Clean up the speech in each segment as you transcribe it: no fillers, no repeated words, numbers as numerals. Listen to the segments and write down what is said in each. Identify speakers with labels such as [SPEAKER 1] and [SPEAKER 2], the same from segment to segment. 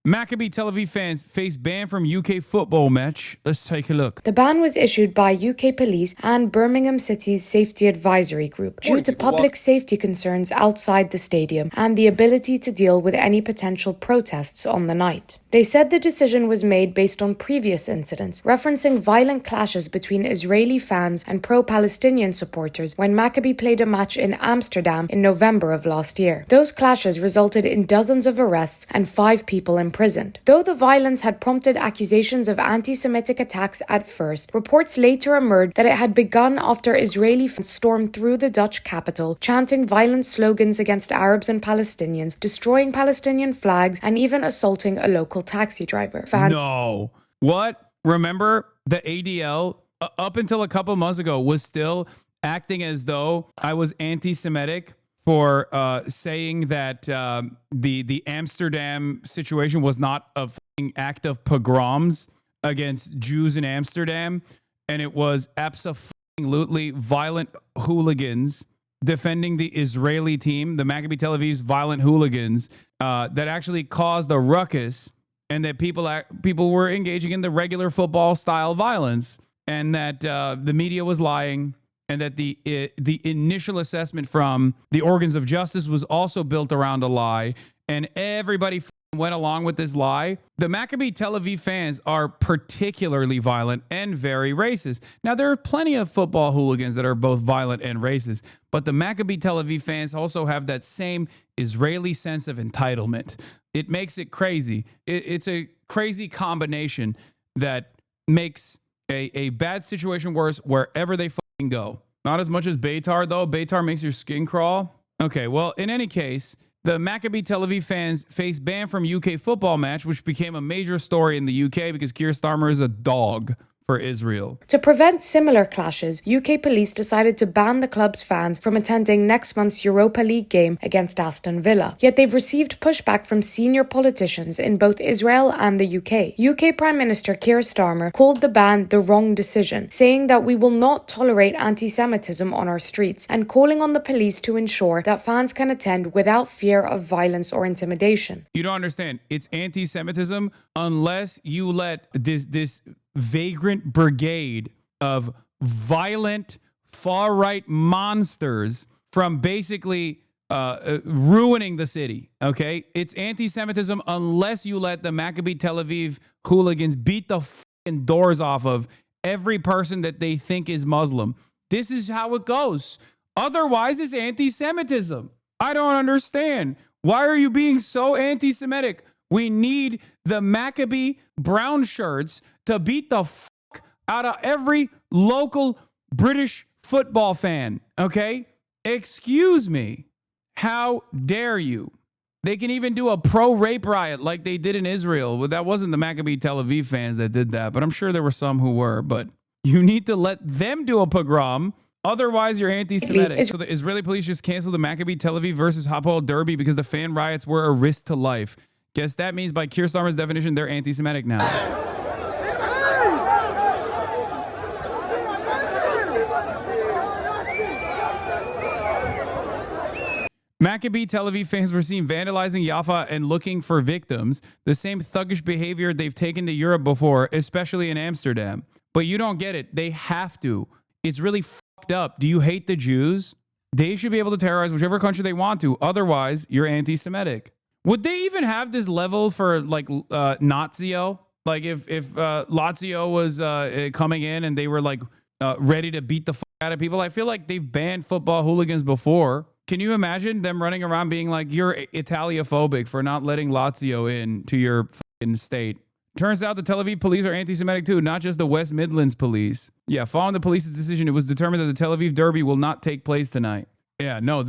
[SPEAKER 1] Maccabi Tel Aviv fans face ban from UK football match. Let's take a look.
[SPEAKER 2] The ban was issued by UK police and Birmingham City's Safety Advisory Group due to public safety concerns outside the stadium and the ability to deal with any potential protests on the night. They said the decision was made based on previous incidents, referencing violent clashes between Israeli fans and pro-Palestinian supporters when Maccabi played a match in Amsterdam in November of last year. Those clashes resulted in dozens of arrests and 5 people imprisoned. Though the violence had prompted accusations of anti-Semitic attacks at first, reports later emerged that it had begun after Israeli fans stormed through the Dutch capital, chanting violent slogans against Arabs and Palestinians, destroying Palestinian flags, and even assaulting a local taxi driver.
[SPEAKER 1] No. What? Remember the ADL up until a couple months ago was still acting as though I was anti-Semitic for saying that the Amsterdam situation was not a fucking act of pogroms against Jews in Amsterdam, and it was absolutely violent hooligans defending the Israeli team, the Maccabi Tel Aviv's violent hooligans that actually caused a ruckus, and that people were engaging in the regular football style violence, and that the media was lying, and that the initial assessment from the organs of justice was also built around a lie, and everybody went along with this lie. The Maccabi Tel Aviv fans are particularly violent and very racist. Now, there are plenty of football hooligans that are both violent and racist, but the Maccabi Tel Aviv fans also have that same Israeli sense of entitlement. It makes it crazy. It's a crazy combination that makes a bad situation worse wherever they fucking go. Not as much as Beitar, though. Beitar makes your skin crawl. Okay, well, in any case, the Maccabi Tel Aviv fans face ban from UK football match, which became a major story in the UK because Keir Starmer is a dog for Israel.
[SPEAKER 2] To prevent similar clashes, UK police decided to ban the club's fans from attending next month's Europa League game against Aston Villa. Yet they've received pushback from senior politicians in both Israel and the UK. UK Prime Minister Keir Starmer called the ban the wrong decision, saying that we will not tolerate anti-Semitism on our streets, and calling on the police to ensure that fans can attend without fear of violence or intimidation.
[SPEAKER 1] You don't understand. It's anti-Semitism unless you let this vagrant brigade of violent far-right monsters from basically ruining the city, okay? It's anti-Semitism unless you let the Maccabi Tel Aviv hooligans beat the fucking doors off of every person that they think is Muslim. This is how it goes. Otherwise, it's anti-Semitism. I don't understand. Why are you being so anti-Semitic? We need the Maccabi brown shirts to beat the fuck out of every local British football fan, okay? Excuse me. How dare you? They can even do a pro-rape riot like they did in Israel. Well, that wasn't the Maccabi Tel Aviv fans that did that, but I'm sure there were some who were. But you need to let them do a pogrom. Otherwise, you're anti-Semitic. So the Israeli police just canceled the Maccabi Tel Aviv versus Hapoel Derby because the fan riots were a risk to life. Guess that means by Keir Starmer's definition, they're anti-Semitic now. Maccabi Tel Aviv fans were seen vandalizing Jaffa and looking for victims, the same thuggish behavior they've taken to Europe before, especially in Amsterdam. But you don't get it. They have to. It's really fucked up. Do you hate the Jews? They should be able to terrorize whichever country they want to. Otherwise, you're anti-Semitic. Would they even have this level for like Lazio? Like if Lazio was coming in and they were like ready to beat the fuck out of people? I feel like they've banned football hooligans before. Can you imagine them running around being like, you're Italiophobic for not letting Lazio in to your fucking state? Turns out the Tel Aviv police are anti-Semitic too, not just the West Midlands police. Yeah, following the police's decision, it was determined that the Tel Aviv Derby will not take place tonight. Yeah, no,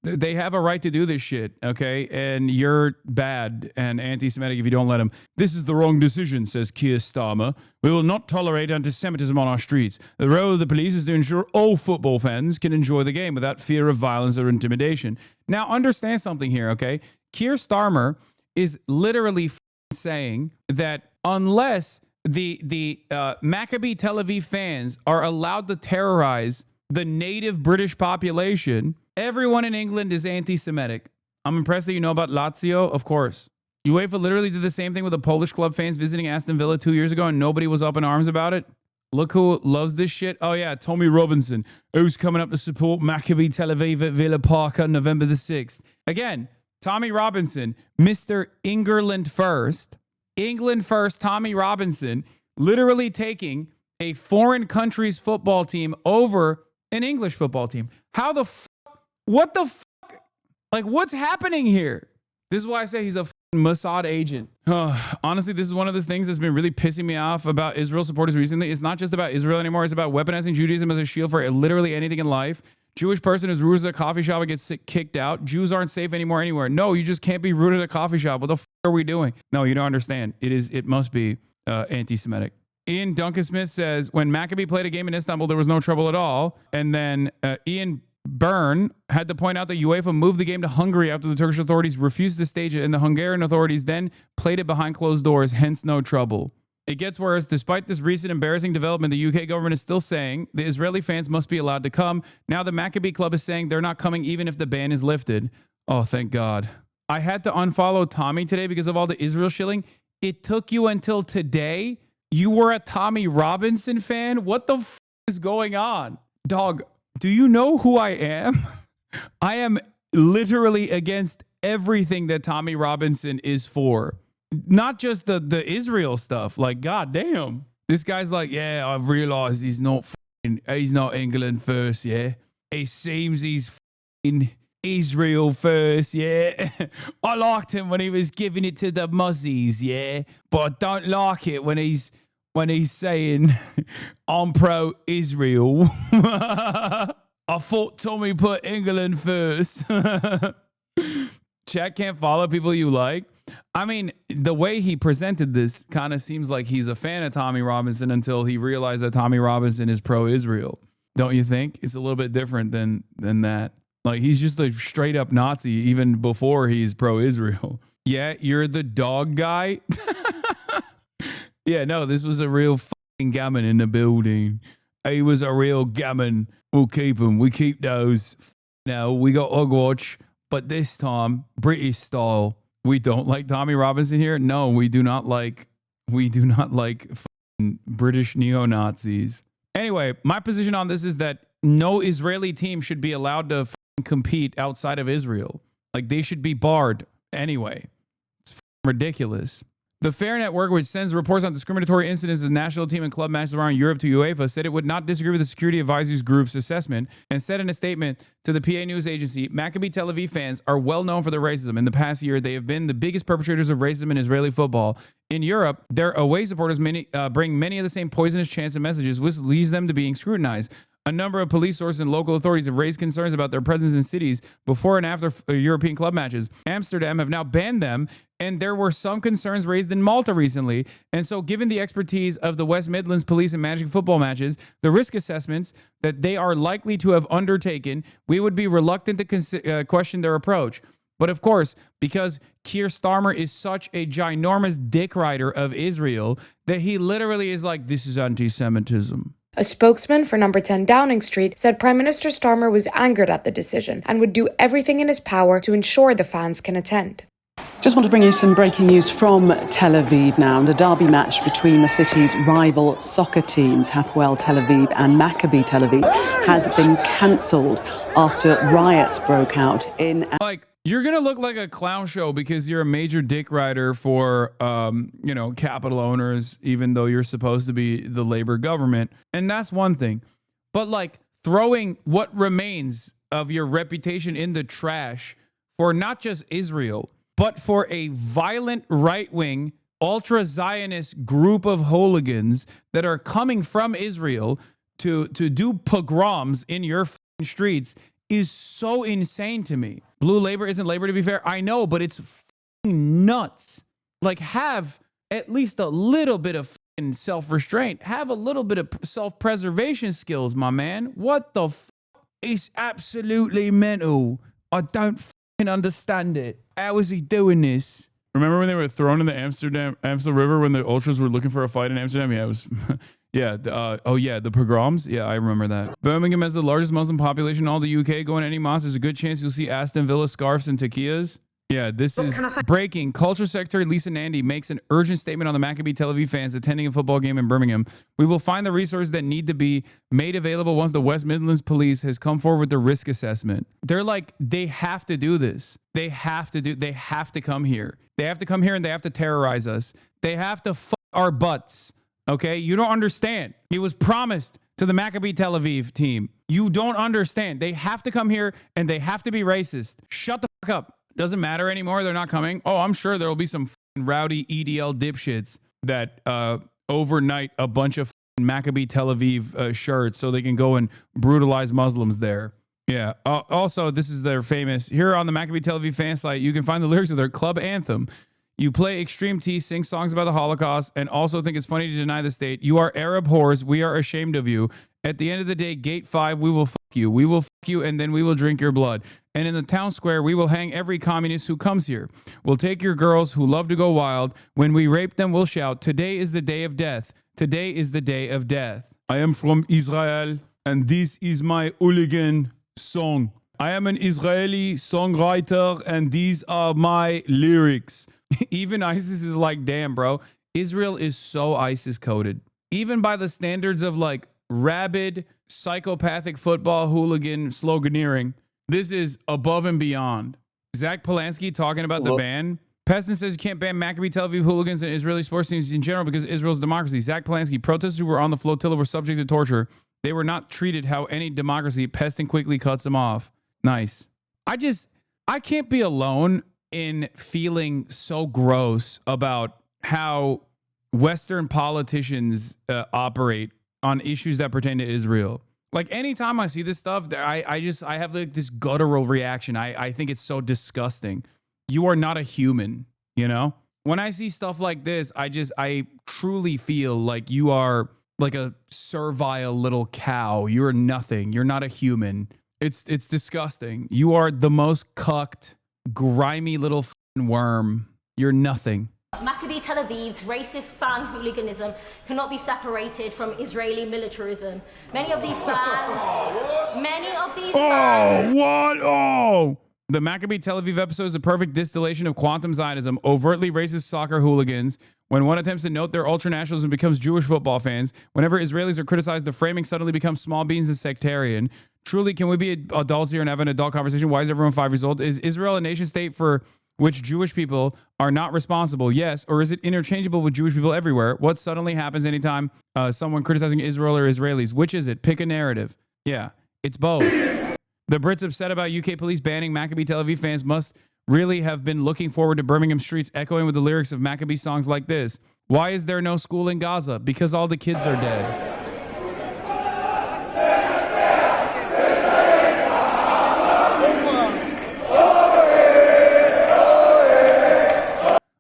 [SPEAKER 1] they have a right to do this shit, okay? And you're bad and anti-Semitic if you don't let them. This is the wrong decision, says Keir Starmer. We will not tolerate anti-Semitism on our streets. The role of the police is to ensure all football fans can enjoy the game without fear of violence or intimidation. Now, understand something here, okay? Keir Starmer is literally saying that unless the Maccabi Tel Aviv fans are allowed to terrorize the native British population, everyone in England is anti-Semitic. I'm impressed that you know about Lazio. Of course. UEFA literally did the same thing with the Polish club fans visiting Aston Villa 2 years ago, and nobody was up in arms about it. Look who loves this shit. Oh, yeah, Tommy Robinson, who's coming up to support Maccabi Tel Aviv at Villa Park on November the 6th. Again, Tommy Robinson, Mr. England first. England first, Tommy Robinson, literally taking a foreign country's football team over an English football team. How the fuck? What the fuck? Like, what's happening here? This is why I say he's a Mossad agent. Honestly, this is one of those things that's been really pissing me off about Israel supporters recently. It's not just about Israel anymore. It's about weaponizing Judaism as a shield for literally anything in life. Jewish person who's rude at a coffee shop and gets kicked out. Jews aren't safe anymore anywhere. No, you just can't be rude at a coffee shop. What the fuck are we doing? No, you don't understand. It must be anti-Semitic. Ian Duncan Smith says, when Maccabi played a game in Istanbul, there was no trouble at all. And then Ian Byrne had to point out that UEFA moved the game to Hungary after the Turkish authorities refused to stage it, and the Hungarian authorities then played it behind closed doors, hence no trouble. It gets worse. Despite this recent embarrassing development, the UK government is still saying the Israeli fans must be allowed to come. Now the Maccabi club is saying they're not coming even if the ban is lifted. Oh, thank God. I had to unfollow Tommy today because of all the Israel shilling. It took you until today? You were a Tommy Robinson fan? What the f is going on? Dog, do you know who I am? I am literally against everything that Tommy Robinson is for. Not just the Israel stuff. Like, goddamn. This guy's like, yeah, I've realized he's not England first, yeah. It seems he's Israel first, yeah. I liked him when he was giving it to the muzzies, yeah. But I don't like it when he's saying I'm pro-Israel. I thought Tommy put England first. Chat can't follow people you like. I mean, the way he presented this kind of seems like he's a fan of Tommy Robinson until he realized that Tommy Robinson is pro-Israel. Don't you think? It's a little bit different than that. Like, he's just a straight up Nazi even before he's pro-Israel. Yeah, you're the dog guy. Yeah, no, this was a real fucking gammon in the building. He was a real gammon. We'll keep him. We keep those. Now, we got Hogwatch, but this time, British style. We don't like Tommy Robinson here. No, we do not like British neo-Nazis. Anyway, my position on this is that no Israeli team should be allowed to compete outside of Israel. Like, they should be barred anyway. It's ridiculous. The Fair Network, which sends reports on discriminatory incidents of national team and club matches around Europe to UEFA, said it would not disagree with the Security Advisory Group's assessment and said in a statement to the PA News Agency, Maccabi Tel Aviv fans are well known for their racism. In the past year, they have been the biggest perpetrators of racism in Israeli football. In Europe, their away supporters bring many of the same poisonous chants and messages, which leads them to being scrutinized. A number of police sources and local authorities have raised concerns about their presence in cities before and after European club matches. Amsterdam have now banned them, and there were some concerns raised in Malta recently. And so, given the expertise of the West Midlands police in managing football matches, the risk assessments that they are likely to have undertaken, we would be reluctant to question their approach. But of course, because Keir Starmer is such a ginormous dick rider of Israel, that he literally is like, this is anti-Semitism.
[SPEAKER 2] A spokesman for number 10 Downing Street said Prime Minister Starmer was angered at the decision and would do everything in his power to ensure the fans can attend.
[SPEAKER 3] Just want to bring you some breaking news from Tel Aviv now. And a derby match between the city's rival soccer teams, Hapoel Tel Aviv and Maccabi Tel Aviv, has been cancelled after riots broke out in...
[SPEAKER 1] You're going to look like a clown show because you're a major dick rider for, capital owners, even though you're supposed to be the labor government. And that's one thing. But throwing what remains of your reputation in the trash for not just Israel, but for a violent right-wing, ultra-Zionist group of hooligans that are coming from Israel to do pogroms in your streets is so insane to me. Blue labor isn't labor, to be fair. I know, but it's nuts. Have at least a little bit of self-restraint. Have a little bit of self-preservation skills, my man. What the f***? It's absolutely mental. I don't understand it. How is he doing this? Remember when they were thrown in the Amstel River when the ultras were looking for a fight in Amsterdam? Yeah, it was... the pogroms. Yeah, I remember that. Birmingham has the largest Muslim population in all the UK. Going to any mosque, there's a good chance you'll see Aston Villa scarves and taquillas. Yeah, this is breaking. Culture Secretary Lisa Nandy makes an urgent statement on the Maccabi Tel Aviv fans attending a football game in Birmingham. We will find the resources that need to be made available once the West Midlands Police has come forward with the risk assessment. They're like, they have to do this. They have to come here. They have to come here and they have to terrorize us. They have to fuck our butts. Okay? You don't understand. It was promised to the Maccabi Tel Aviv team. You don't understand. They have to come here and they have to be racist. Shut the fuck up. Doesn't matter anymore. They're not coming. Oh, I'm sure there will be some rowdy EDL dipshits that overnight a bunch of Maccabi Tel Aviv shirts so they can go and brutalize Muslims there. Yeah. Also, this is their famous. Here on the Maccabi Tel Aviv fan site, you can find the lyrics of their club anthem. You play Extreme T, sing songs about the Holocaust, and also think it's funny to deny the state. You are Arab whores. We are ashamed of you. At the end of the day, Gate 5, we will fuck you. We will fuck you, and then we will drink your blood. And in the town square, we will hang every communist who comes here. We'll take your girls who love to go wild. When we rape them, we'll shout, today is the day of death. Today is the day of death. I am from Israel, and this is my Hooligan song. I am an Israeli songwriter, and these are my lyrics. Even ISIS is like, damn, bro. Israel is so ISIS coded. Even by the standards of like rabid, psychopathic football hooligan sloganeering, this is above and beyond. Zach Polanski talking about the ban. Peston says you can't ban Maccabi Tel Aviv hooligans and Israeli sports teams in general because Israel's democracy. Zach Polanski, protesters who were on the flotilla were subject to torture. They were not treated how any democracy. Peston quickly cuts them off. Nice. I can't be alone in feeling so gross about how Western politicians operate on issues that pertain to Israel. Like anytime I see this stuff, I have like this guttural reaction. I think it's so disgusting. You are not a human, you know? When I see stuff like this, I truly feel like you are like a servile little cow. You're nothing. You're not a human. It's disgusting. You are the most cucked, grimy little worm. You're nothing.
[SPEAKER 4] Maccabi Tel Aviv's racist fan hooliganism cannot be separated from Israeli militarism. Many of these fans.
[SPEAKER 1] What? Oh! The Maccabi Tel Aviv episode is the perfect distillation of quantum Zionism, overtly racist soccer hooligans. When one attempts to note their ultranationalism becomes Jewish football fans. Whenever Israelis are criticized, the framing suddenly becomes small beans and sectarian. Truly, can we be adults here and have an adult conversation? Why is everyone 5 years old? Is Israel a nation state for which Jewish people are not responsible? Yes. Or is it interchangeable with Jewish people everywhere? What suddenly happens anytime someone criticizing Israel or Israelis? Which is it? Pick a narrative. Yeah, it's both. The Brits upset about UK police banning Maccabi Tel Aviv fans must really have been looking forward to Birmingham streets echoing with the lyrics of Maccabi songs like this. Why is there no school in Gaza? Because all the kids are dead.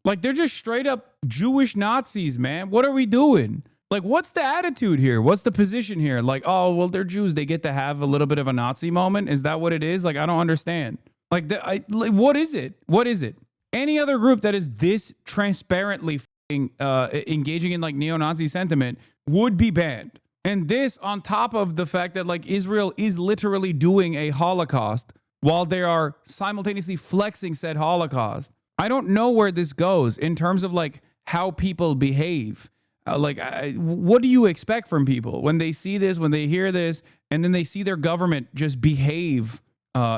[SPEAKER 1] Like, they're just straight up Jewish Nazis, man. What are we doing? Like, what's the attitude here? What's the position here? Like, oh, well, they're Jews. They get to have a little bit of a Nazi moment. Is that what it is? Like, I don't understand. Like, what is it? What is it? Any other group that is this transparently engaging in like neo-Nazi sentiment would be banned. And this on top of the fact that like Israel is literally doing a Holocaust while they are simultaneously flexing said Holocaust. I don't know where this goes in terms of like how people behave. What do you expect from people when they see this, when they hear this, and then they see their government just behave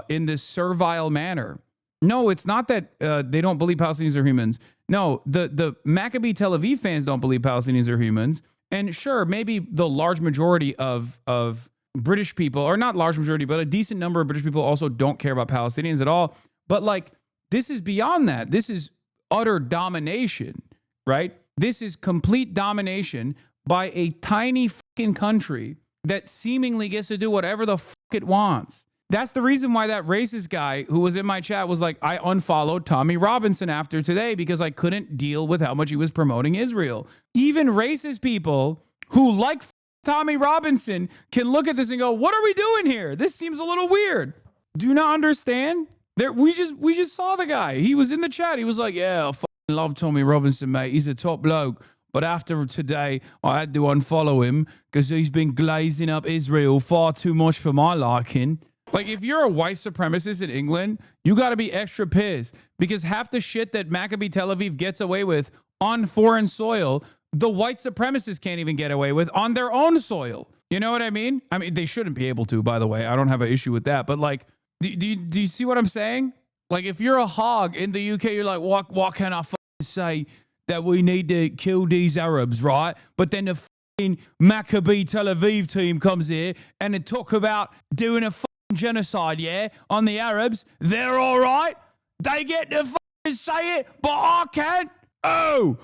[SPEAKER 1] in this servile manner? No, it's not that they don't believe Palestinians are humans. No, the Maccabi Tel Aviv fans don't believe Palestinians are humans. And sure, maybe the large majority of British people, or not large majority, but a decent number of British people also don't care about Palestinians at all. But like, this is beyond that. This is utter domination, right? This is complete domination by a tiny fucking country that seemingly gets to do whatever the fuck it wants. That's the reason why that racist guy who was in my chat was like, I unfollowed Tommy Robinson after today because I couldn't deal with how much he was promoting Israel. Even racist people who like Tommy Robinson can look at this and go, what are we doing here? This seems a little weird. Do you not understand? We just saw the guy. He was in the chat. He was like, yeah, I love Tommy Robinson, mate. He's a top bloke. But after today, I had to unfollow him because he's been glazing up Israel far too much for my liking. Like, if you're a white supremacist in England, you got to be extra pissed because half the shit that Maccabi Tel Aviv gets away with on foreign soil, the white supremacists can't even get away with on their own soil. You know what I mean? I mean, they shouldn't be able to, by the way. I don't have an issue with that. But, like, do you see what I'm saying? Like, if you're a hog in the UK, you're like, what can I say that we need to kill these Arabs, right? But then the Maccabi Tel Aviv team comes here and they talk about doing a genocide, yeah, on the Arabs. They're all right. They get to say it, but I can't. Oh,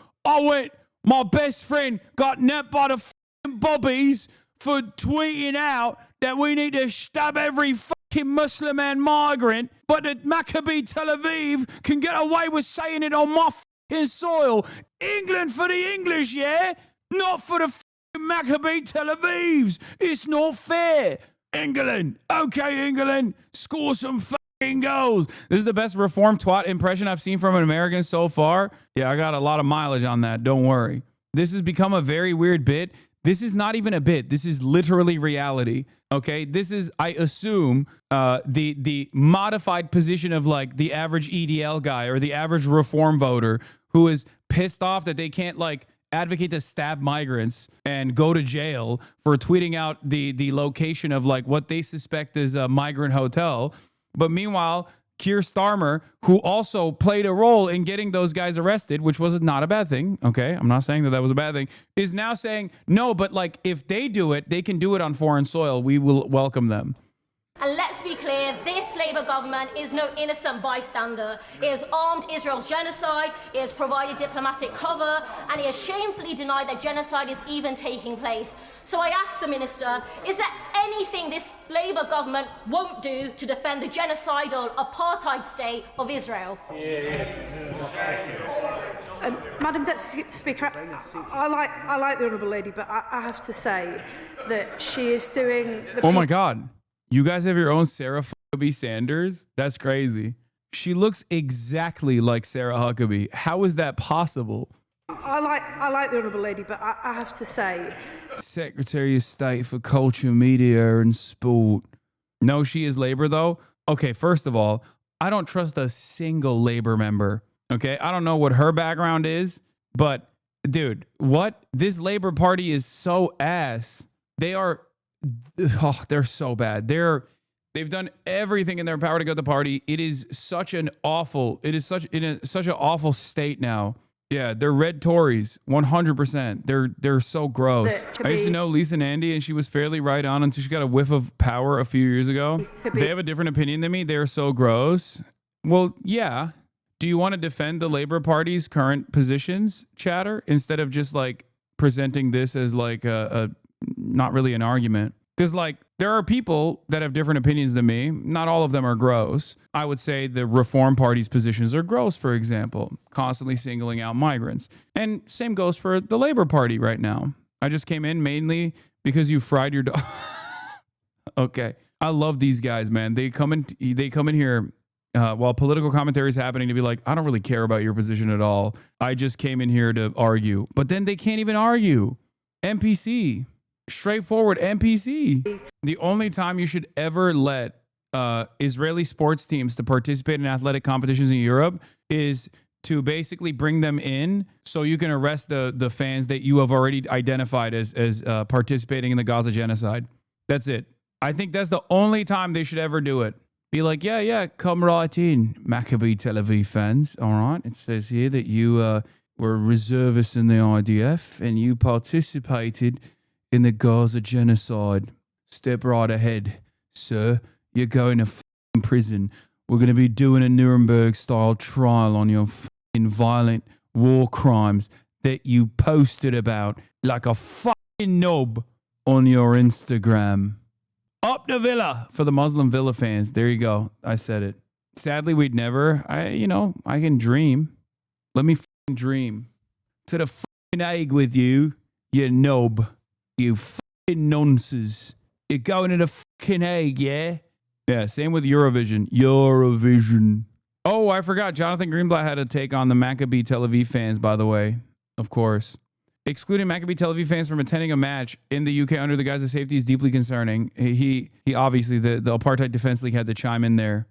[SPEAKER 1] my best friend got napped by the bobbies for tweeting out that we need to stab every fucking Muslim and migrant, but the Maccabi Tel Aviv can get away with saying it on my fucking soil. England for the English, yeah? Not for the Maccabi Tel Avivs. It's not fair. England. Okay, England. Score some fucking goals. This is the best reform twat impression I've seen from an American so far. Yeah, I got a lot of mileage on that. Don't worry. This has become a very weird bit. This is not even a bit. This is literally reality. Okay, this is, I assume, the modified position of like the average EDL guy or the average reform voter who is pissed off that they can't like advocate to stab migrants and go to jail for tweeting out the location of like what they suspect is a migrant hotel. But meanwhile, Keir Starmer, who also played a role in getting those guys arrested, which was not a bad thing. Okay, I'm not saying that was a bad thing, is now saying, no, but like if they do it, they can do it on foreign soil. We will welcome them.
[SPEAKER 4] And let's be clear, this Labour government is no innocent bystander. It has armed Israel's genocide, it has provided diplomatic cover, and it has shamefully denied that genocide is even taking place. So I ask the Minister, is there anything this Labour government won't do to defend the genocidal apartheid state of Israel?
[SPEAKER 5] Madam Deputy Speaker, I like the Honourable Lady, but I have to say that she is doing...
[SPEAKER 1] Oh my God. You guys have your own Sarah Huckabee Sanders? That's crazy. She looks exactly like Sarah Huckabee. How is that possible?
[SPEAKER 5] I like the Honourable Lady, but I have to say...
[SPEAKER 1] Secretary of State for Culture, Media and Sport. No, she is Labour, though? Okay, first of all, I don't trust a single Labour member. Okay, I don't know what her background is, but, dude, what? This Labour Party is so ass. They are... Oh, they're so bad. They've done everything in their power to get the party. It is such an awful state now. Yeah, they're red Tories, 100%. They're so gross. I used to know Lisa Nandy, and she was fairly right on until she got a whiff of power a few years ago. They have a different opinion than me. They're so gross. Well, yeah. Do you want to defend the Labour Party's current positions, Chatter, instead of just like presenting this as like a not really an argument? Because like there are people that have different opinions than me. Not all of them are gross. I would say the Reform Party's positions are gross, for example, constantly singling out migrants. And same goes for the Labour Party right now. I just came in mainly because you fried your dog. Okay. I love these guys, man. They come in here while political commentary is happening to be like, I don't really care about your position at all. I just came in here to argue. But then they can't even argue. NPC. Straightforward NPC. The only time you should ever let Israeli sports teams to participate in athletic competitions in Europe is to basically bring them in so you can arrest the fans that you have already identified as participating in the Gaza genocide. That's it. I think that's the only time they should ever do it. Be like, yeah, come right in, Maccabi Tel Aviv fans. All right. It says here that you were reservists in the IDF and you participated in the Gaza genocide. Step right ahead, sir. You're going to f***ing prison. We're going to be doing a Nuremberg-style trial on your f***ing violent war crimes that you posted about like a f***ing knob on your Instagram. Up the villa for the Muslim Villa fans. There you go. I said it. Sadly, we'd never. I can dream. Let me f***ing dream. To the f***ing egg with you, you knob. You fucking nonsense. You're going to the fucking egg, yeah? Yeah, same with Eurovision. Eurovision. Oh, I forgot. Jonathan Greenblatt had a take on the Maccabi Tel Aviv fans, by the way. Of course. excluding Maccabi Tel Aviv fans from attending a match in the UK under the guise of safety is deeply concerning. He obviously, the Apartheid Defense League had to chime in there